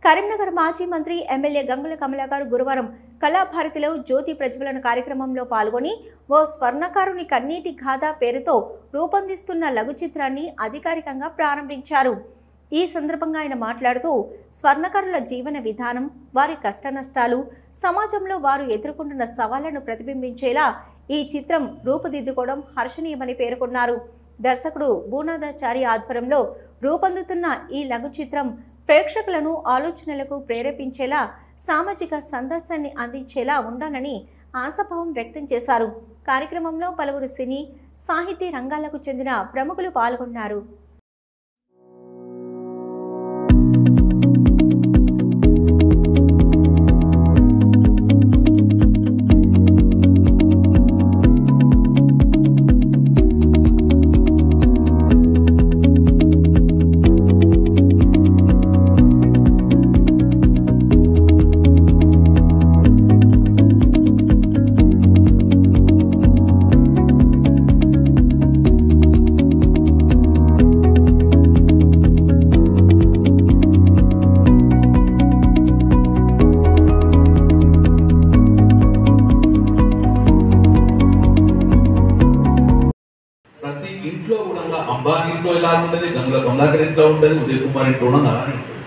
కరీంనగర్ మాజీ మంత్రి ఎమ్మెల్యే గంగుల కమలాకర్ గురువారం కళాభారతిలో జ్యోతి ప్రజ్వలన కార్యక్రమంలో పాల్గొని ఓ స్వర్ణకారుని కన్నీటి గాథ పేరుతో రూపొందిస్తున్న లఘు చిత్రాన్ని అధికారికంగా ప్రారంభించారు. ఈ సందర్భంగా ఆయన మాట్లాడుతూ స్వర్ణకారుల జీవన విధానం, వారి కష్టనష్టాలు, సమాజంలో వారు ఎదుర్కొంటున్న సవాళ్లను ప్రతిబింబించేలా ఈ చిత్రం రూపుదిద్దుకోవడం హర్షణీయమని పేర్కొన్నారు. దర్శకుడు బూనాదాచారి ఆధ్వర్యంలో రూపొందుతున్న ఈ లఘు చిత్రం ప్రేక్షకులను ఆలోచనలకు ప్రేరేపించేలా, సామాజిక సందేశాన్ని అందించేలా ఉండాలని ఆశాభావం వ్యక్తం చేశారు. కార్యక్రమంలో పలువురు సినీ, సాహితీ రంగాలకు చెందిన ప్రముఖులు పాల్గొన్నారు. ప్రతి ఇంట్లో కూడా అంబానీ ఇంట్లో ఎలా ఉంటుంది, గంగుల కమలాకర్ ఇంట్లో ఉంటుంది, ఉదయ్ కుమార్ ఇంట్లో కూడా అలానే ఉంటుంది.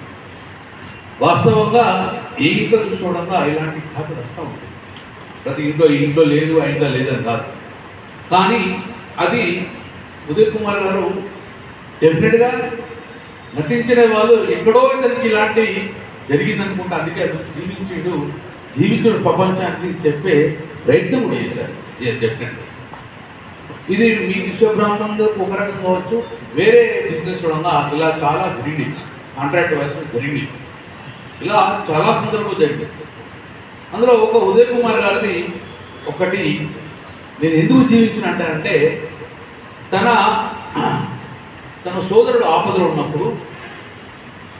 వాస్తవంగా ఏ ఇంట్లో చూసుకోవడంగా ఇలాంటి ఖాతాలు వస్తూ ఉంటాయి. ప్రతి ఇంట్లో ఈ ఇంట్లో లేదు, ఆ ఇంట్లో లేదని కాదు. కానీ అది ఉదయ్ కుమార్ గారు డెఫినెట్గా నటించిన వాళ్ళు ఎక్కడో ఇతనికి ఇలాంటి జరిగిందనుకుంటా. అందుకే జీవించుడు ప్రపంచానికి చెప్పే ప్రయత్నం కూడా చేశారు. డెఫినెట్గా ఇది మీ విశ్వబ్రాహ్మణంలో ఒక రకం కావచ్చు, వేరే బిజినెస్ కూడా ఇలా చాలా జరిగింది. కాంట్రాక్ట్ వయసు జరిగింది, ఇలా చాలా సందర్భాలు జరిగింది. అందులో ఒక ఉదయ్ కుమార్ గారిది ఒకటి నేను ఎందుకు జీవించినంటే, తన సోదరుడు ఆపదలో ఉన్నప్పుడు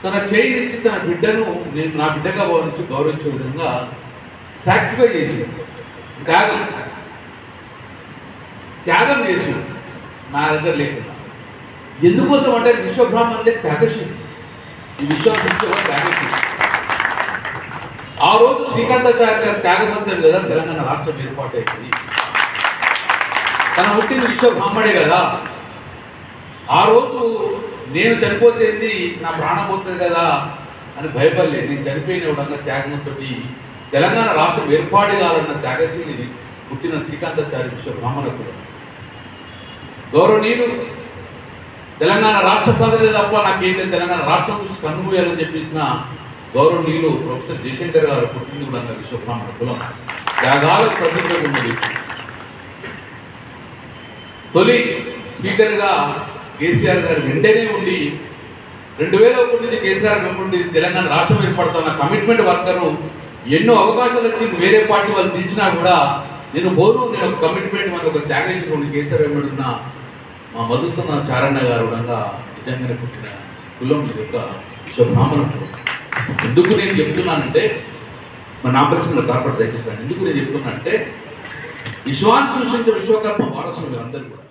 తన చేయి నుంచి తన బిడ్డను నేను నా బిడ్డగా గౌరవించే విధంగా సాక్రిఫై చేసి త్యాగం చేసి నా దగ్గర లేకుండా. ఎందుకోసం అంటే విశ్వబ్రాహ్మణులే త్యాగశీలి, ఈ విశ్వబ్రాహ్మణులు త్యాగశీలి. ఆ రోజు శ్రీకాంతాచార్య గారు త్యాగవంతం కదా తెలంగాణ రాష్ట్రం ఏర్పాటైంది. తన పుట్టిన విశ్వబ్రాహ్మణే కదా. ఆ రోజు నేను చనిపోతేంది, నా ప్రాణం పోతుంది కదా అని భయపడలేదు. నేను చనిపోయిన విధంగా త్యాగంతో తెలంగాణ రాష్ట్రం ఏర్పాటు కావాలన్న త్యాగశీలి పుట్టిన శ్రీకాంతాచార్య విశ్వబ్రాహ్మణ కులం. గౌరవనీయులు తెలంగాణ రాష్ట్ర సాధనే తప్ప నాకేంటి తెలంగాణ రాష్ట్రం గురించి కన్నుమూయాలని చెప్పేసిన గౌరవనీయులు ప్రొఫెసర్ జయశంకర్ గారు పుట్టింది కూడా విశ్వబ్రాహ్మణ కులం. త్యాగాలకు ప్రతిగా ఉన్నది. తొలి స్పీకర్గా కేసీఆర్ గారు వెంటనే ఉండి 2001 నుంచి కేసీఆర్ వెంబడి తెలంగాణ రాష్ట్రం ఏర్పడుతున్న కమిట్మెంట్ వర్కరు. ఎన్నో అవకాశాలు వచ్చి వేరే పార్టీ వాళ్ళు పిలిచినా కూడా నేను ఒక కమిట్మెంట్ మన ఒక త్యాగేశ్వరుడు కేసీఆర్ వెంబడున్న మా మధుసూదన చారణ గారు కూడా నిజంగానే పుట్టిన కులం ఇది యొక్క విశ్వబ్రాహ్మణ కులం. ఎందుకు నేను చెప్తున్నానంటే, మన ఆపరేషన్లో కార్పొరేట్ దయచేస్తాను. ఎందుకు నేను చెప్తున్నానంటే, విశ్వాన్ని సృష్టించిన విశ్వకర్మ వారసులు అందరూ కూడా